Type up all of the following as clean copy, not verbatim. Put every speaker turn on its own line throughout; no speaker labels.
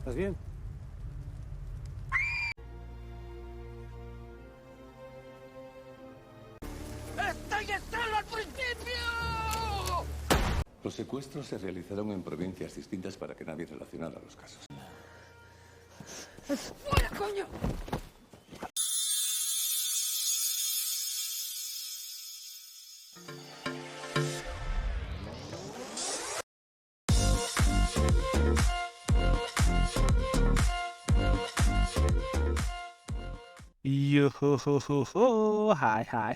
¿Estás bien?
¡Estoy entrando al principio!
Los secuestros se realizaron en provincias distintas para que nadie relacionara los casos.
¡Fuera, coño!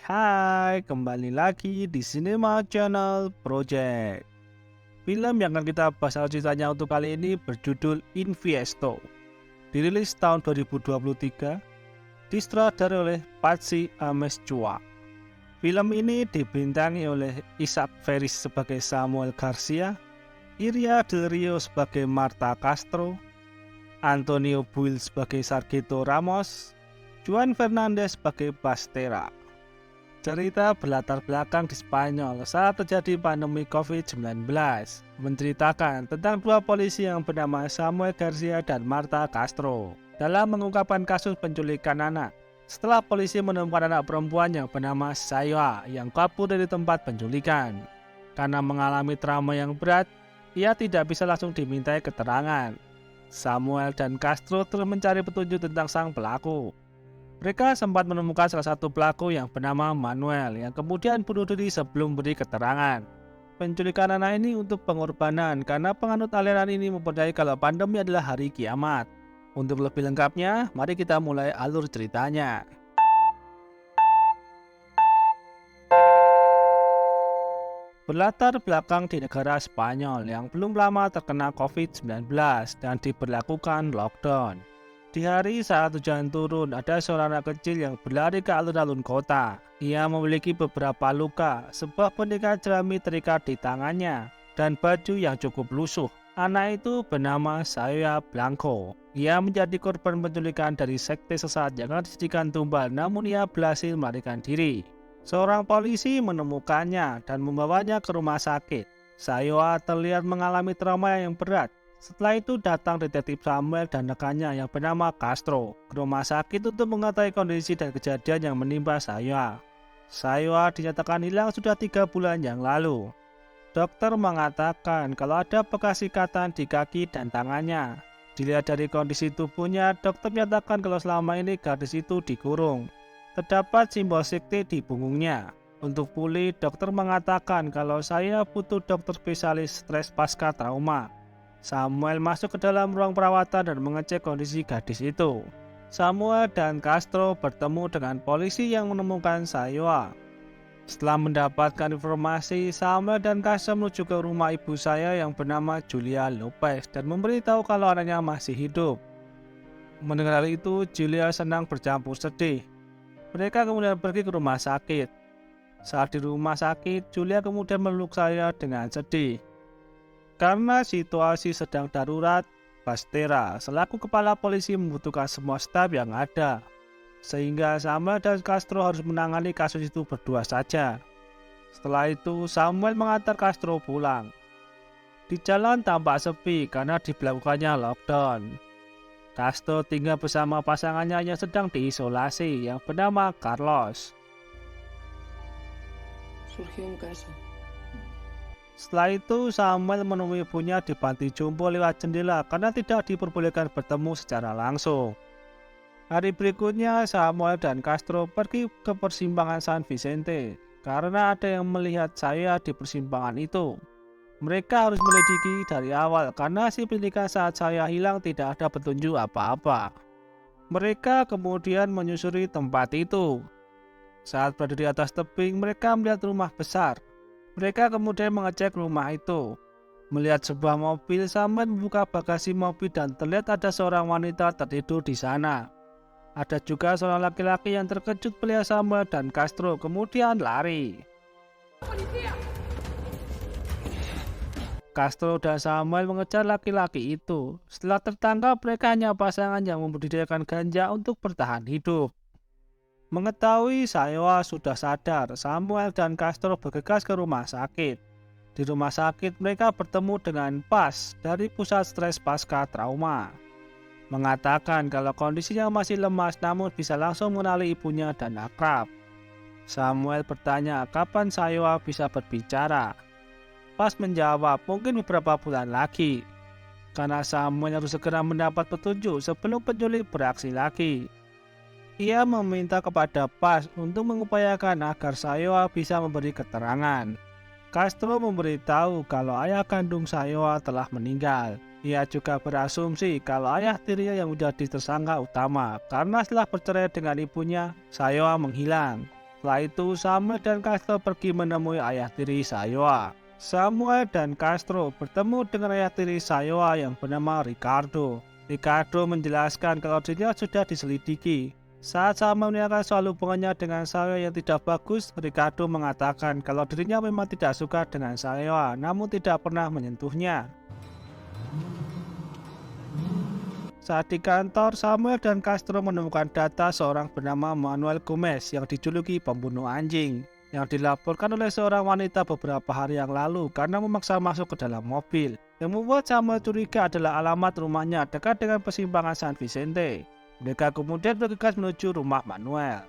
Hai, kembali lagi di Cinema Channel Project. Film yang akan kita bahas ceritanya untuk kali ini berjudul Infiesto. Dirilis tahun 2023, disutradarai oleh Patsy Amezcua. Film ini dibintangi oleh Isaac Ferris sebagai Samuel Garcia, Iria Del Rio sebagai Marta Castro, Antonio Buil sebagai Sargento Ramos, Juan Fernandez sebagai Bastera. Cerita berlatar belakang di Spanyol saat terjadi pandemi COVID-19, menceritakan tentang dua polisi yang bernama Samuel Garcia dan Marta Castro dalam mengungkapkan kasus penculikan anak. Setelah polisi menemukan anak perempuan yang bernama Sayoa yang kabur dari tempat penculikan. Karena mengalami trauma yang berat, ia tidak bisa langsung dimintai keterangan. Samuel dan Castro terus mencari petunjuk tentang sang pelaku. Mereka sempat menemukan salah satu pelaku yang bernama Manuel yang kemudian bunuh diri sebelum beri keterangan. Penculikan anak ini untuk pengorbanan karena penganut aliran ini mempercayai kalau pandemi adalah hari kiamat. Untuk lebih lengkapnya, mari kita mulai alur ceritanya. Berlatar belakang di negara Spanyol yang belum lama terkena COVID-19 dan diberlakukan lockdown. Di hari saat hujan turun, ada seorang anak kecil yang berlari ke alun-alun kota. Ia memiliki beberapa luka, sebuah boneka jerami terikat di tangannya, dan baju yang cukup lusuh. Anak itu bernama Sayoa Blanco. Ia menjadi korban penculikan dari sekte sesat yang akan dijadikan tumbal, namun ia berhasil melarikan diri. Seorang polisi menemukannya dan membawanya ke rumah sakit. Sayoa terlihat mengalami trauma yang berat. Setelah itu datang detektif Samuel dan rekannya yang bernama Castro ke rumah sakit untuk mengetahui kondisi dan kejadian yang menimpa Sayoa. Sayoa dinyatakan hilang sudah 3 bulan yang lalu. Dokter mengatakan kalau ada bekas ikatan di kaki dan tangannya. Dilihat dari kondisi tubuhnya, dokter menyatakan kalau selama ini gadis itu dikurung. Terdapat simbol sekte di punggungnya. Untuk pulih, dokter mengatakan kalau saya butuh dokter spesialis stres pasca trauma. Samuel masuk ke dalam ruang perawatan dan mengecek kondisi gadis itu. Samuel dan Castro bertemu dengan polisi yang menemukan Sayoa. Setelah mendapatkan informasi, Samuel dan Castro menuju ke rumah ibu saya yang bernama Julia Lopez dan memberitahu kalau anaknya masih hidup. Mendengar hal itu, Julia senang bercampur sedih. Mereka kemudian pergi ke rumah sakit. Saat di rumah sakit, Julia kemudian meluk saya dengan sedih. Karena situasi sedang darurat, Bastera selaku kepala polisi membutuhkan semua staf yang ada. Sehingga Samuel dan Castro harus menangani kasus itu berdua saja. Setelah itu, Samuel mengantar Castro pulang. Di jalan tampak sepi karena diberlakukannya lockdown. Castro tinggal bersama pasangannya yang sedang diisolasi yang bernama Carlos.
Surgió un caso.
Setelah itu, Samuel menemui ibunya di panti jompo lewat jendela karena tidak diperbolehkan bertemu secara langsung. Hari berikutnya, Samuel dan Castro pergi ke persimpangan San Vicente karena ada yang melihat saya di persimpangan itu. Mereka harus menyelidiki dari awal karena si penculikan saat saya hilang tidak ada petunjuk apa-apa. Mereka kemudian menyusuri tempat itu. Saat berada di atas tebing, mereka melihat rumah besar. Mereka kemudian mengecek rumah itu. Melihat sebuah mobil, Samuel membuka bagasi mobil dan terlihat ada seorang wanita tertidur di sana. Ada juga seorang laki-laki yang terkejut melihat Samuel dan Castro kemudian lari. Castro dan Samuel mengejar laki-laki itu. Setelah tertangkap, mereka hanya pasangan yang membudidayakan ganja untuk bertahan hidup. Mengetahui Sayoa sudah sadar, Samuel dan Castro bergegas ke rumah sakit. Di rumah sakit mereka bertemu dengan Paz dari pusat stres pasca trauma. mengatakan kalau kondisinya masih lemas namun bisa langsung mengenali ibunya dan akrab. Samuel bertanya kapan Sayoa bisa berbicara. Pas menjawab mungkin beberapa bulan lagi, karena Samuel harus segera mendapat petunjuk sebelum penculik beraksi lagi. Ia meminta kepada Pas untuk mengupayakan agar Sayoa bisa memberi keterangan. Castro memberitahu kalau ayah kandung Sayoa telah meninggal. Ia juga berasumsi kalau ayah tirinya yang menjadi tersangka utama karena setelah bercerai dengan ibunya, Sayoa menghilang. Setelah itu Samuel dan Castro pergi menemui ayah tiri Sayoa. Samuel dan Castro bertemu dengan ayah tiri Sayoa yang bernama Ricardo. Ricardo menjelaskan kalau dirinya sudah diselidiki. Saat Samuel menanyakan soal hubungannya dengan Sayoa yang tidak bagus, Ricardo mengatakan kalau dirinya memang tidak suka dengan Sayoa, namun tidak pernah menyentuhnya. Saat di kantor, Samuel dan Castro menemukan data seorang bernama Manuel Gomez yang dijuluki pembunuh anjing, yang dilaporkan oleh seorang wanita beberapa hari yang lalu karena memaksa masuk ke dalam mobil. Yang membuat Samuel curiga adalah alamat rumahnya dekat dengan persimpangan San Vicente. Mereka kemudian bergegas menuju rumah Manuel.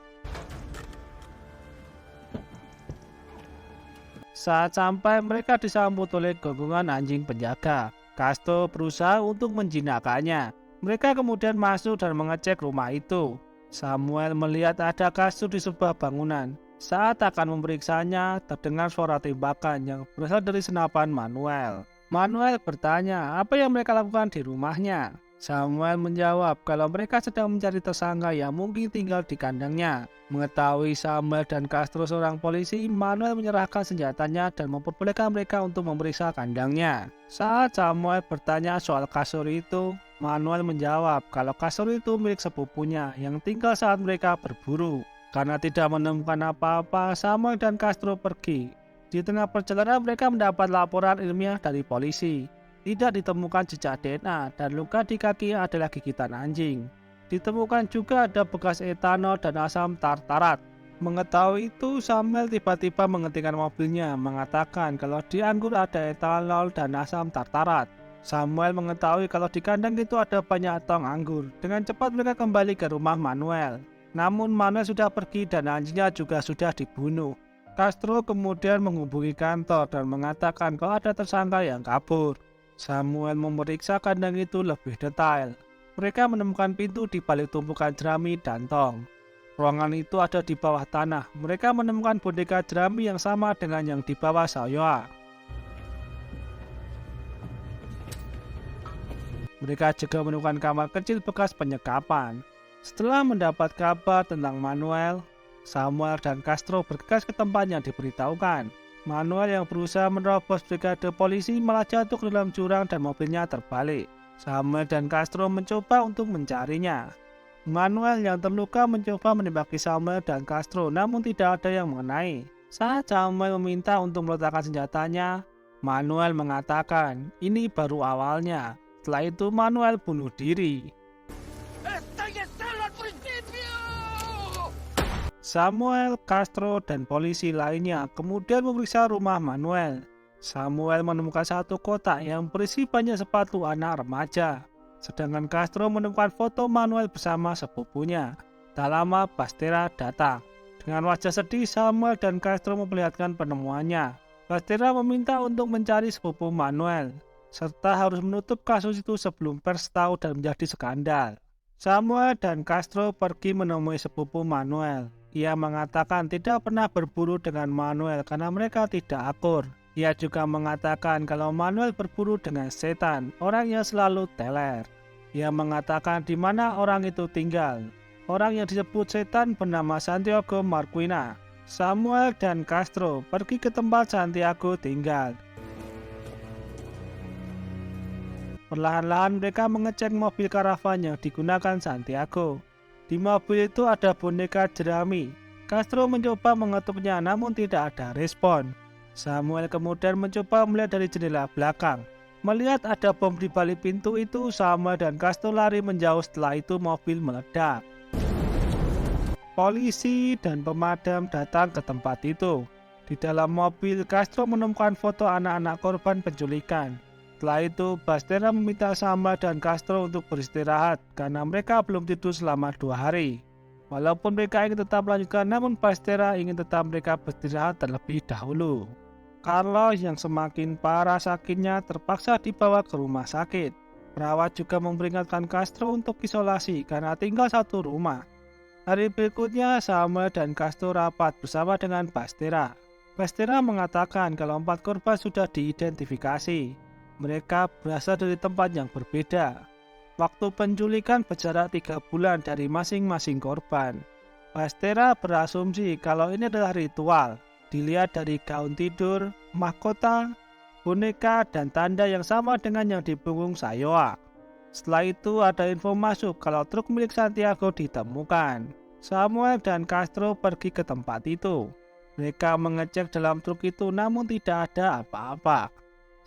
Saat sampai, mereka disambut oleh gonggongan anjing penjaga. Castro berusaha untuk menjinakkannya. Mereka kemudian masuk dan mengecek rumah itu. Samuel melihat ada kasur di sebuah bangunan. Saat akan memeriksanya, terdengar suara tembakan yang berasal dari senapan Manuel. Manuel bertanya apa yang mereka lakukan di rumahnya. Samuel menjawab kalau mereka sedang mencari tersangka yang mungkin tinggal di kandangnya. Mengetahui Samuel dan Castro seorang polisi, Manuel menyerahkan senjatanya dan memperbolehkan mereka untuk memeriksa kandangnya. Saat Samuel bertanya soal kasur itu, Manuel menjawab kalau kasur itu milik sepupunya yang tinggal saat mereka berburu. Karena tidak menemukan apa-apa, Samuel dan Castro pergi. Di tengah perjalanan mereka mendapat laporan ilmiah dari polisi. Tidak ditemukan jejak DNA dan luka di kaki adalah gigitan anjing. Ditemukan juga ada bekas etanol dan asam tartarat. Mengetahui itu, Samuel tiba-tiba menghentikan mobilnya, mengatakan kalau di anggur ada etanol dan asam tartarat. Samuel mengetahui kalau di kandang itu ada banyak tong anggur. Dengan cepat mereka kembali ke rumah Manuel. Namun Manuel sudah pergi dan anjingnya juga sudah dibunuh. Castro kemudian menghubungi kantor dan mengatakan kalau ada tersangka yang kabur. Samuel memeriksa kandang itu lebih detail. Mereka menemukan pintu di balik tumpukan jerami dan tong. Ruangan itu ada di bawah tanah. Mereka menemukan boneka jerami yang sama dengan yang di bawah Sayoa. Mereka juga menemukan kamar kecil bekas penyekapan. Setelah mendapat kabar tentang Manuel, Samuel dan Castro bergegas ke tempat yang diberitahukan. Manuel yang berusaha menerobos brigade polisi malah jatuh ke dalam jurang dan mobilnya terbalik. Samuel dan Castro mencoba untuk mencarinya. Manuel yang terluka mencoba menembaki Samuel dan Castro, namun tidak ada yang mengenai. Saat Samuel meminta untuk meletakkan senjatanya, Manuel mengatakan ini baru awalnya. Setelah itu Manuel bunuh diri.
¡Está y estreno al principio!
Samuel, Castro, dan polisi lainnya kemudian memeriksa rumah Manuel. Samuel menemukan satu kotak yang berisi banyak sepatu anak remaja. Sedangkan Castro menemukan foto Manuel bersama sepupunya. Tak lama Bastera datang. Dengan wajah sedih, Samuel dan Castro memperlihatkan penemuannya. Bastera meminta untuk mencari sepupu Manuel, serta harus menutup kasus itu sebelum pers tahu dan menjadi skandal. Samuel dan Castro pergi menemui sepupu Manuel. Ia mengatakan tidak pernah berburu dengan Manuel karena mereka tidak akur. Ia juga mengatakan kalau Manuel berburu dengan setan, orang yang selalu teler. Ia mengatakan di mana orang itu tinggal. Orang yang disebut setan bernama Santiago Marquina. Samuel dan Castro pergi ke tempat Santiago tinggal. Perlahan-lahan mereka mengecek mobil karavan yang digunakan Santiago. Di mobil itu ada boneka jerami. Castro mencoba mengetuknya namun tidak ada respon. Samuel kemudian mencoba melihat dari jendela belakang. Melihat ada bom di balik pintu itu, Samuel dan Castro lari menjauh. Setelah itu mobil meledak. Polisi dan pemadam datang ke tempat itu. Di dalam mobil, Castro menemukan foto anak-anak korban penculikan. Setelah itu, Bastera meminta Samuel dan Castro untuk beristirahat karena mereka belum tidur selama 2 hari. Walaupun mereka ingin tetap melanjutkan, namun Bastera ingin tetap mereka beristirahat terlebih dahulu. Carlos yang semakin parah sakitnya terpaksa dibawa ke rumah sakit. Perawat juga memperingatkan Castro untuk isolasi karena tinggal satu rumah. Hari berikutnya, Samuel dan Castro rapat bersama dengan Bastera. Bastera mengatakan kalau 4 korban sudah diidentifikasi. Mereka berasal dari tempat yang berbeda. Waktu penculikan berjarak 3 bulan dari masing-masing korban. Bastera berasumsi kalau ini adalah ritual. Dilihat dari gaun tidur, mahkota, boneka, dan tanda yang sama dengan yang di punggung Sayoa. Setelah itu ada info masuk kalau truk milik Santiago ditemukan. Samuel dan Castro pergi ke tempat itu. Mereka mengecek dalam truk itu namun tidak ada apa-apa.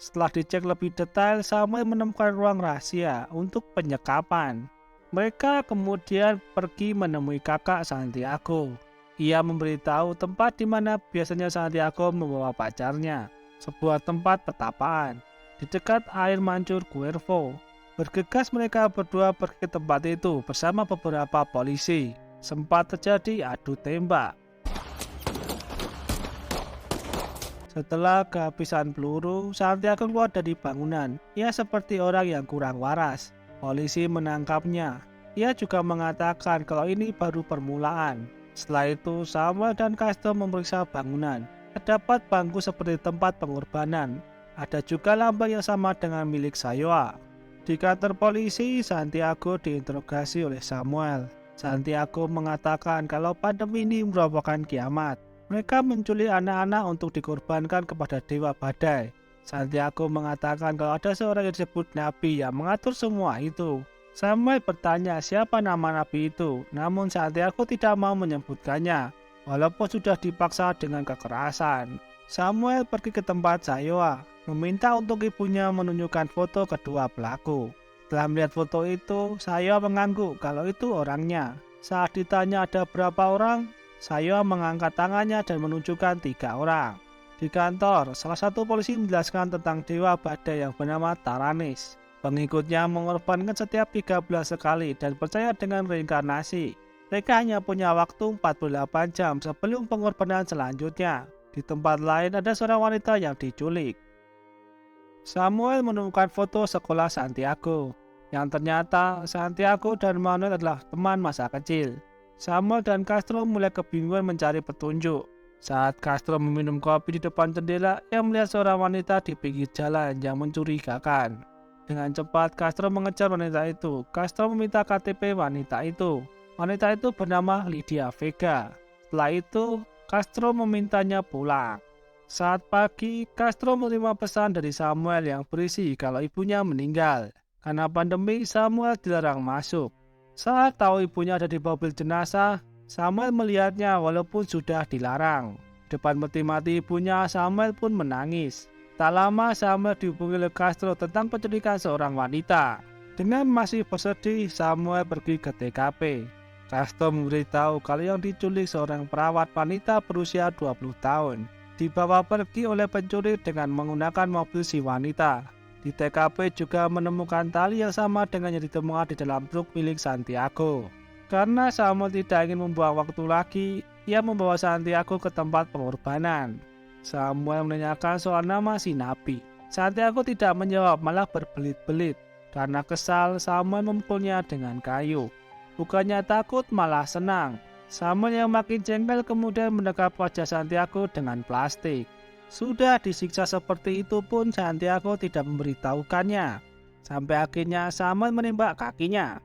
Setelah dicek lebih detail, Samuel menemukan ruang rahasia untuk penyekapan. Mereka kemudian pergi menemui kakak Santiago. Ia memberitahu tempat di mana biasanya Santiago membawa pacarnya, sebuah tempat petapaan di dekat air mancur Cuervo. Bergegas mereka berdua pergi ke tempat itu bersama beberapa polisi. Sempat terjadi adu tembak. Setelah kehabisan peluru, Santiago keluar dari bangunan. Ia seperti orang yang kurang waras. Polisi menangkapnya. Ia juga mengatakan kalau ini baru permulaan. Setelah itu, Samuel dan Castro memeriksa bangunan. Terdapat bangku seperti tempat pengorbanan. Ada juga lambang yang sama dengan milik Sayoa. Di kantor polisi, Santiago diinterogasi oleh Samuel. Santiago mengatakan kalau pandemi ini merupakan kiamat. Mereka menculik anak-anak untuk dikorbankan kepada Dewa Badai. Santiago mengatakan kalau ada seorang yang disebut Nabi yang mengatur semua itu. Samuel bertanya siapa nama Nabi itu, namun Santiago tidak mau menyebutkannya, walaupun sudah dipaksa dengan kekerasan. Samuel pergi ke tempat Sayoa, meminta untuk ibunya menunjukkan foto kedua pelaku. Setelah melihat foto itu, Sayoa mengangguk kalau itu orangnya. Saat ditanya ada berapa orang, Sayoa mengangkat tangannya dan menunjukkan 3 orang. Di kantor, salah satu polisi menjelaskan tentang Dewa Badai yang bernama Taranis. Pengikutnya mengorbankan setiap 13 sekali dan percaya dengan reinkarnasi. Mereka hanya punya waktu 48 jam sebelum pengorbanan selanjutnya. Di tempat lain ada seorang wanita yang diculik. Samuel menemukan foto sekolah Santiago, yang ternyata Santiago dan Manuel adalah teman masa kecil. Samuel dan Castro mulai kebingungan mencari petunjuk. Saat Castro meminum kopi di depan jendela, ia melihat seorang wanita di pinggir jalan yang mencurigakan. Dengan cepat Castro mengejar wanita itu. Castro meminta KTP wanita itu. Wanita itu bernama Lydia Vega. Setelah itu, Castro memintanya pulang. Saat pagi, Castro menerima pesan dari Samuel yang berisi kalau ibunya meninggal. Karena pandemi, Samuel dilarang masuk. Saat tahu ibunya ada di mobil jenazah, Samuel melihatnya walaupun sudah dilarang. Depan mati-mati ibunya, Samuel pun menangis. Tak lama Samuel dihubungi oleh Castro tentang penculikan seorang wanita. Dengan masih bersedih, Samuel pergi ke TKP. Castro memberitahu kalau yang diculik seorang perawat wanita berusia 20 tahun. Dibawa pergi oleh pencuri dengan menggunakan mobil si wanita. Di TKP juga menemukan tali yang sama dengan yang ditemukan di dalam truk milik Santiago. Karena Samuel tidak ingin membuang waktu lagi, ia membawa Santiago ke tempat pengorbanan. Samuel menanyakan soal nama si Nabi. Santiago tidak menjawab, malah berbelit-belit. Karena kesal, Samuel memukulnya dengan kayu. Bukannya takut, malah senang. Samuel yang makin jengkel kemudian mendekap wajah Santiago dengan plastik. Sudah disiksa seperti itu pun Santiago tidak memberitahukannya. Sampai akhirnya Samuel menembak kakinya.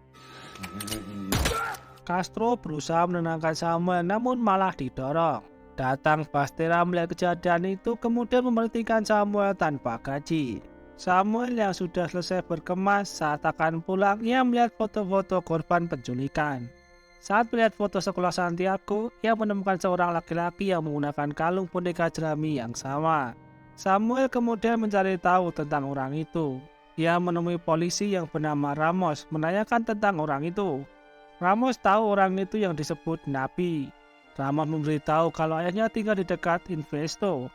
Castro berusaha menenangkan Samuel namun malah didorong. Datang Bastera melihat kejadian itu kemudian memberhentikan Samuel tanpa gaji. Samuel yang sudah selesai berkemas saat akan pulang, ia melihat foto-foto korban penculikan. Saat melihat foto sekolah Santiago, ia menemukan seorang laki-laki yang menggunakan kalung boneka jerami yang sama. Samuel kemudian mencari tahu tentang orang itu. Ia menemui polisi yang bernama Ramos menanyakan tentang orang itu. Ramos tahu orang itu yang disebut Nabi. Ramos memberitahu kalau ayahnya tinggal di dekat Investo.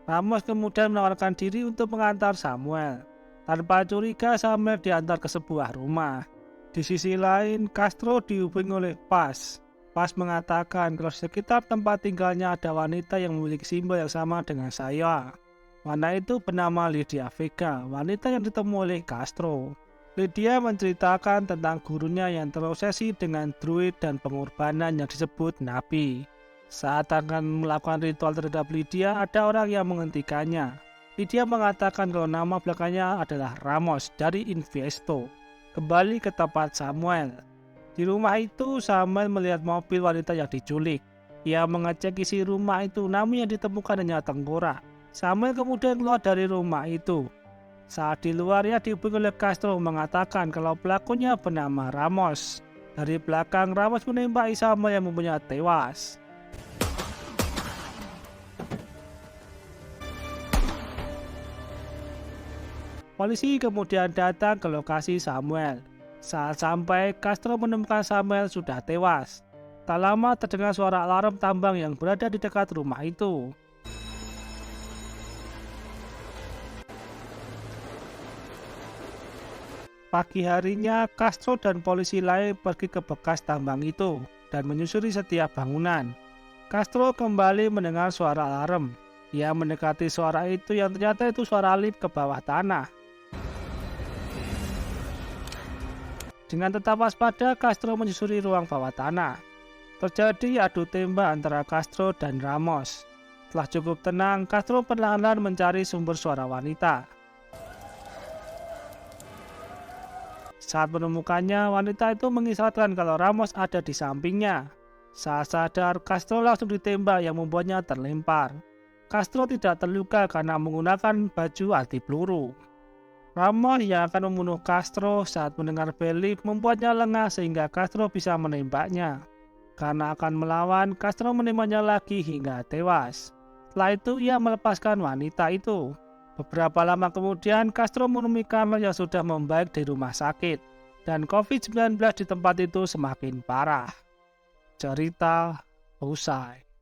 Ramos kemudian menawarkan diri untuk mengantar Samuel. Tanpa curiga, Samuel diantar ke sebuah rumah. Di sisi lain, Castro dihubungi oleh Paz. Paz mengatakan kalau di sekitar tempat tinggalnya ada wanita yang memiliki simbol yang sama dengan saya. Wanita itu bernama Lydia Vega, wanita yang ditemui oleh Castro. Lydia menceritakan tentang gurunya yang terobsesi dengan druid dan pengorbanan yang disebut Nabi. Saat akan melakukan ritual terhadap Lydia, ada orang yang menghentikannya. Lydia mengatakan kalau nama belakangnya adalah Ramos dari Investo. Kembali ke tempat Samuel. Di rumah itu, Samuel melihat mobil wanita yang diculik. Ia mengecek isi rumah itu, namun yang ditemukan hanya tengkorak. Samuel kemudian keluar dari rumah itu. Saat di luar, ia dihubungi oleh Castro mengatakan kalau pelakunya bernama Ramos. Dari belakang, Ramos menembaki Samuel yang membuatnya tewas. Polisi kemudian datang ke lokasi Samuel. Saat sampai, Castro menemukan Samuel sudah tewas. Tak lama terdengar suara alarm tambang yang berada di dekat rumah itu. Pagi harinya, Castro dan polisi lain pergi ke bekas tambang itu dan menyusuri setiap bangunan. Castro kembali mendengar suara alarm. Ia mendekati suara itu yang ternyata itu suara lift ke bawah tanah. Dengan tetap waspada, Castro menyusuri ruang bawah tanah. Terjadi adu tembak antara Castro dan Ramos. Setelah cukup tenang, Castro perlahan-lahan mencari sumber suara wanita. Saat menemukannya, wanita itu mengisyaratkan kalau Ramos ada di sampingnya. Saat sadar, Castro langsung ditembak yang membuatnya terlempar. Castro tidak terluka karena menggunakan baju anti peluru. Ramos yang akan membunuh Castro saat mendengar bel lift membuatnya lengah sehingga Castro bisa menembaknya. Karena akan melawan, Castro menembaknya lagi hingga tewas. Setelah itu ia melepaskan wanita itu. Beberapa lama kemudian, Castro menemui Carlos yang sudah membaik di rumah sakit. Dan COVID-19 di tempat itu semakin parah. Cerita usai.